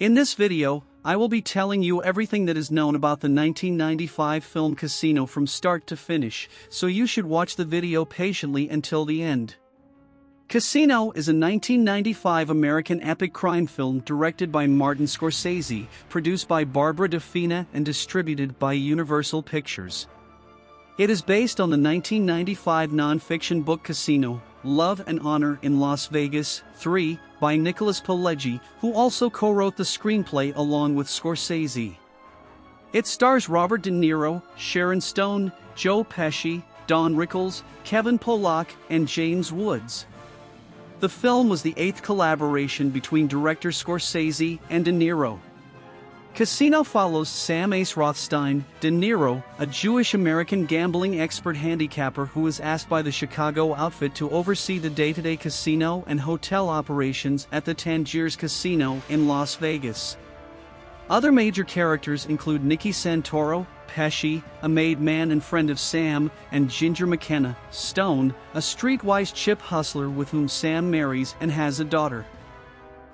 In this video, I will be telling you everything that is known about the 1995 film Casino from start to finish, so you should watch the video patiently until the end. Casino is a 1995 American epic crime film directed by Martin Scorsese, produced by Barbara DeFina and distributed by Universal Pictures. It is based on the 1995 non-fiction book Casino, Love and Honor in Las Vegas, 3, by Nicholas Pileggi, who also co-wrote the screenplay along with Scorsese. It stars Robert De Niro, Sharon Stone, Joe Pesci, Don Rickles, Kevin Pollak, and James Woods. The film was the 8th collaboration between director Scorsese and De Niro. Casino follows Sam Ace Rothstein, De Niro, a Jewish-American gambling expert handicapper who is asked by the Chicago outfit to oversee the day-to-day casino and hotel operations at the Tangiers Casino in Las Vegas. Other major characters include Nicky Santoro, Pesci, a made man and friend of Sam, and Ginger McKenna, Stone, a streetwise chip hustler with whom Sam marries and has a daughter.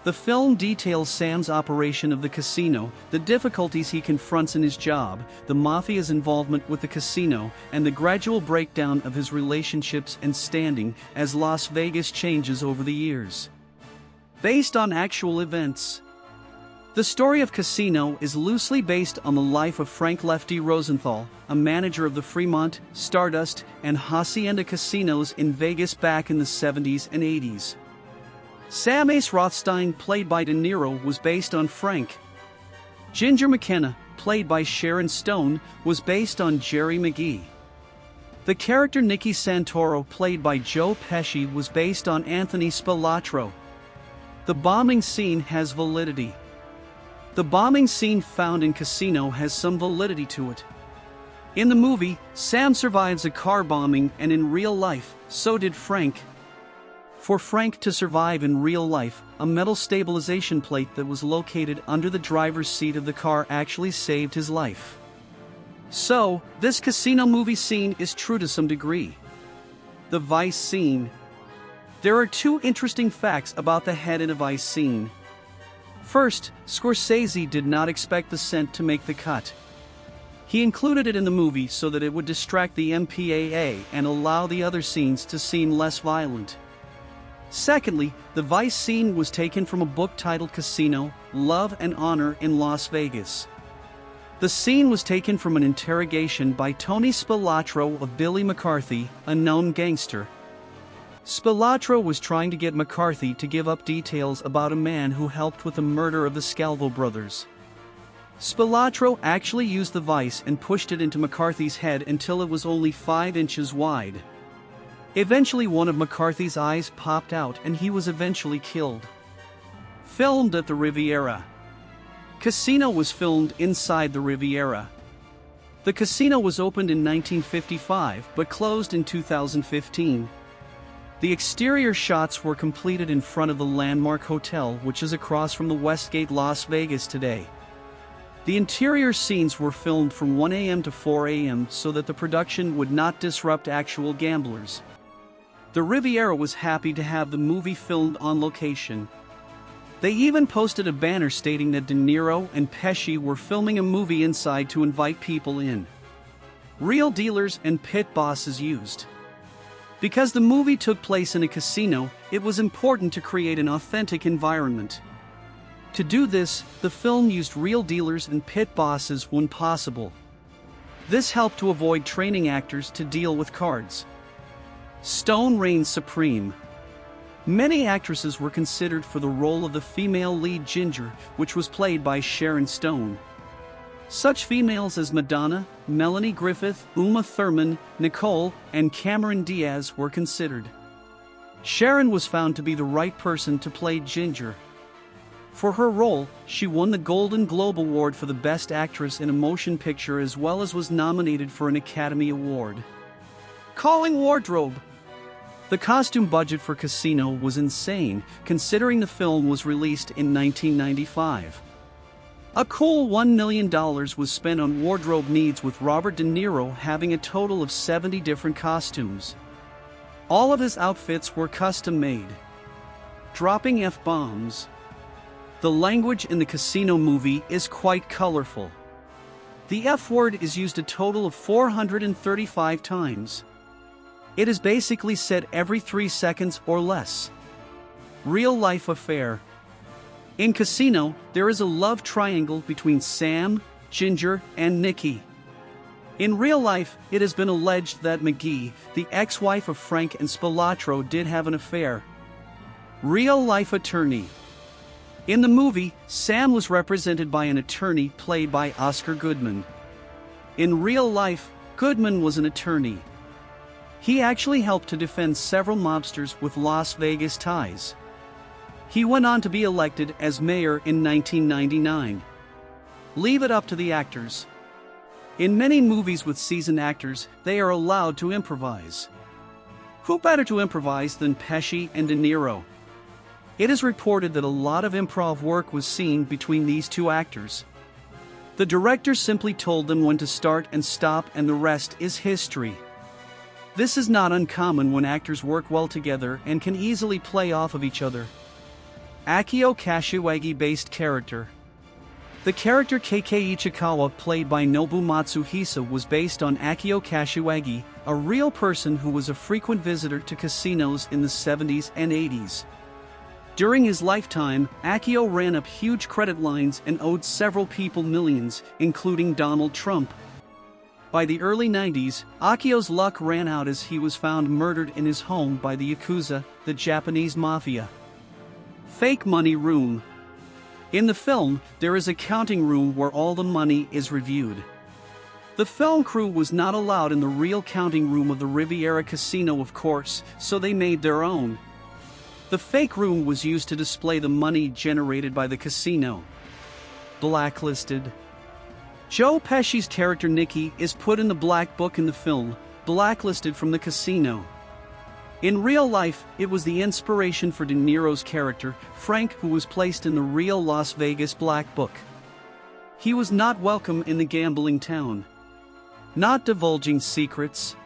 The film details Sam's operation of the casino, the difficulties he confronts in his job, the mafia's involvement with the casino, and the gradual breakdown of his relationships and standing as Las Vegas changes over the years. Based on actual events. The story of Casino is loosely based on the life of Frank Lefty Rosenthal, a manager of the Fremont, Stardust, and Hacienda casinos in Vegas back in the 70s and 80s. Sam Ace Rothstein, played by De Niro, was based on Frank. Ginger McKenna, played by Sharon Stone, was based on Jerry McGee. The character Nicky Santoro, played by Joe Pesci, was based on Anthony Spilatro. The bombing scene has validity. The bombing scene found in Casino has some validity to it. In the movie, Sam survives a car bombing, and in real life, so did Frank. For Frank to survive in real life, a metal stabilization plate that was located under the driver's seat of the car actually saved his life. So, this Casino movie scene is true to some degree. The Vice scene. There are two interesting facts about the head in a Vice scene. First, Scorsese did not expect the scent to make the cut. He included it in the movie so that it would distract the MPAA and allow the other scenes to seem less violent. Secondly, the Vice scene was taken from a book titled Casino, Love and Honor in Las Vegas. The scene was taken from an interrogation by Tony Spilatro of Billy McCarthy, a known gangster. Spilatro was trying to get McCarthy to give up details about a man who helped with the murder of the Scalvo brothers. Spilatro actually used the vice and pushed it into McCarthy's head until it was only 5 inches wide. Eventually one of McCarthy's eyes popped out and he was eventually killed. Filmed at the Riviera. Casino was filmed inside the Riviera. The casino was opened in 1955 but closed in 2015. The exterior shots were completed in front of the Landmark Hotel, which is across from the Westgate Las Vegas today. The interior scenes were filmed from 1 a.m. to 4 a.m. so that the production would not disrupt actual gamblers. The Riviera was happy to have the movie filmed on location. They even posted a banner stating that De Niro and Pesci were filming a movie inside to invite people in. Real dealers and pit bosses used. Because the movie took place in a casino, it was important to create an authentic environment. To do this, the film used real dealers and pit bosses when possible. This helped to avoid training actors to deal with cards. Stone reigns supreme. Many actresses were considered for the role of the female lead Ginger, which was played by Sharon Stone. Such females as Madonna, Melanie Griffith, Uma Thurman, Nicole, and Cameron Diaz were considered. Sharon was found to be the right person to play Ginger. For her role, she won the Golden Globe Award for the Best Actress in a Motion Picture as well as was nominated for an Academy Award. Calling wardrobe. The costume budget for Casino was insane, considering the film was released in 1995. A cool $1 million was spent on wardrobe needs, with Robert De Niro having a total of 70 different costumes. All of his outfits were custom-made. Dropping F-bombs. The language in the Casino movie is quite colorful. The F word is used a total of 435 times. It is basically said every 3 seconds or less. Real-life affair. In Casino, there is a love triangle between Sam, Ginger, and Nikki. In real life, it has been alleged that McGee, the ex-wife of Frank and Spilatro, did have an affair. Real-life attorney. In the movie, Sam was represented by an attorney played by Oscar Goodman. In real life, Goodman was an attorney. He actually helped to defend several mobsters with Las Vegas ties. He went on to be elected as mayor in 1999. Leave it up to the actors. In many movies with seasoned actors, they are allowed to improvise. Who better to improvise than Pesci and De Niro? It is reported that a lot of improv work was seen between these two actors. The director simply told them when to start and stop, and the rest is history. This is not uncommon when actors work well together and can easily play off of each other. Akio Kashiwagi-based character. The character KK Ichikawa, played by Nobu Matsuhisa, was based on Akio Kashiwagi, a real person who was a frequent visitor to casinos in the 70s and 80s. During his lifetime, Akio ran up huge credit lines and owed several people millions, including Donald Trump. By the early 90s, Akio's luck ran out as he was found murdered in his home by the Yakuza, the Japanese mafia. Fake money room. In the film, there is a counting room where all the money is reviewed. The film crew was not allowed in the real counting room of the Riviera Casino, of course, so they made their own. The fake room was used to display the money generated by the casino. Blacklisted. Joe Pesci's character Nikki is put in the black book in the film, blacklisted from the casino. In real life, it was the inspiration for De Niro's character, Frank, who was placed in the real Las Vegas Black Book. He was not welcome in the gambling town. Not divulging secrets.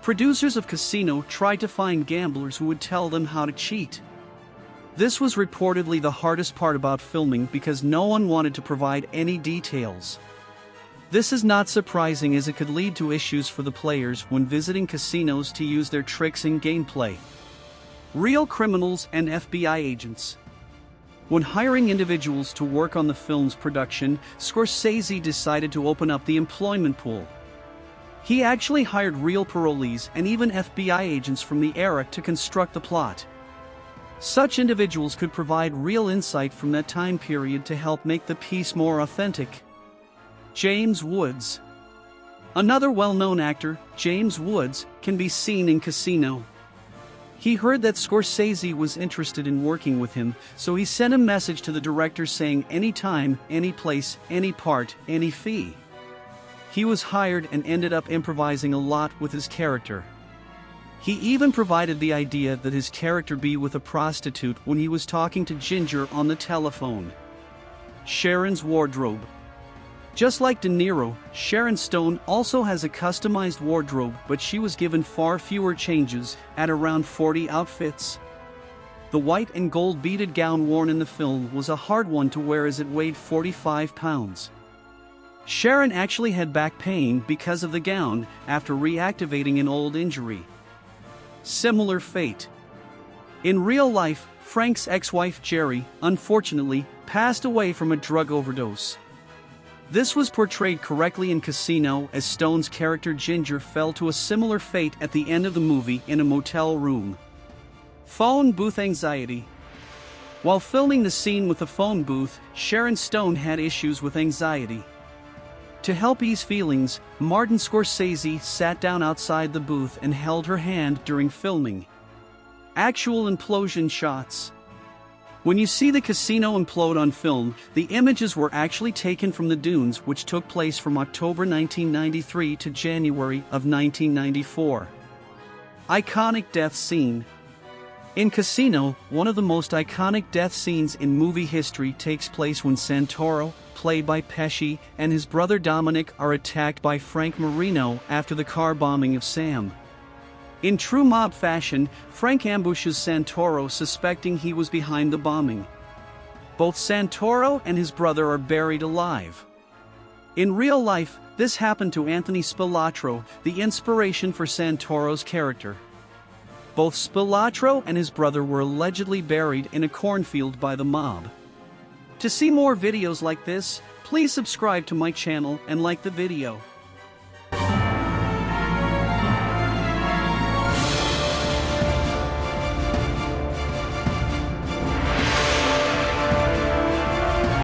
Producers of Casino tried to find gamblers who would tell them how to cheat. This was reportedly the hardest part about filming because no one wanted to provide any details. This is not surprising, as it could lead to issues for the players when visiting casinos to use their tricks in gameplay. Real criminals and FBI agents. When hiring individuals to work on the film's production, Scorsese decided to open up the employment pool. He actually hired real parolees and even FBI agents from the era to construct the plot. Such individuals could provide real insight from that time period to help make the piece more authentic. James Woods. Another well-known actor, James Woods, can be seen in Casino. He heard that Scorsese was interested in working with him, so he sent a message to the director saying anytime, any place, any part, any fee. He was hired and ended up improvising a lot with his character. He even provided the idea that his character be with a prostitute when he was talking to Ginger on the telephone. Sharon's wardrobe. Just like De Niro, Sharon Stone also has a customized wardrobe, but she was given far fewer changes, at around 40 outfits. The white and gold beaded gown worn in the film was a hard one to wear as it weighed 45 pounds. Sharon actually had back pain because of the gown after reactivating an old injury. Similar fate. In real life, Frank's ex-wife Jerry, unfortunately, passed away from a drug overdose. This was portrayed correctly in Casino, as Stone's character Ginger fell to a similar fate at the end of the movie in a motel room. Phone booth anxiety. While filming the scene with the phone booth, Sharon Stone had issues with anxiety. To help ease feelings, Martin Scorsese sat down outside the booth and held her hand during filming. Actual implosion shots. When you see the casino implode on film, the images were actually taken from the dunes, which took place from October 1993 to January of 1994. Iconic death scene. In Casino, one of the most iconic death scenes in movie history takes place when Santoro, played by Pesci, and his brother Dominic are attacked by Frank Marino after the car bombing of Sam. In true mob fashion, Frank ambushes Santoro, suspecting he was behind the bombing. Both Santoro and his brother are buried alive. In real life, this happened to Anthony Spilatro, the inspiration for Santoro's character. Both Spilatro and his brother were allegedly buried in a cornfield by the mob. To see more videos like this, please subscribe to my channel and like the video.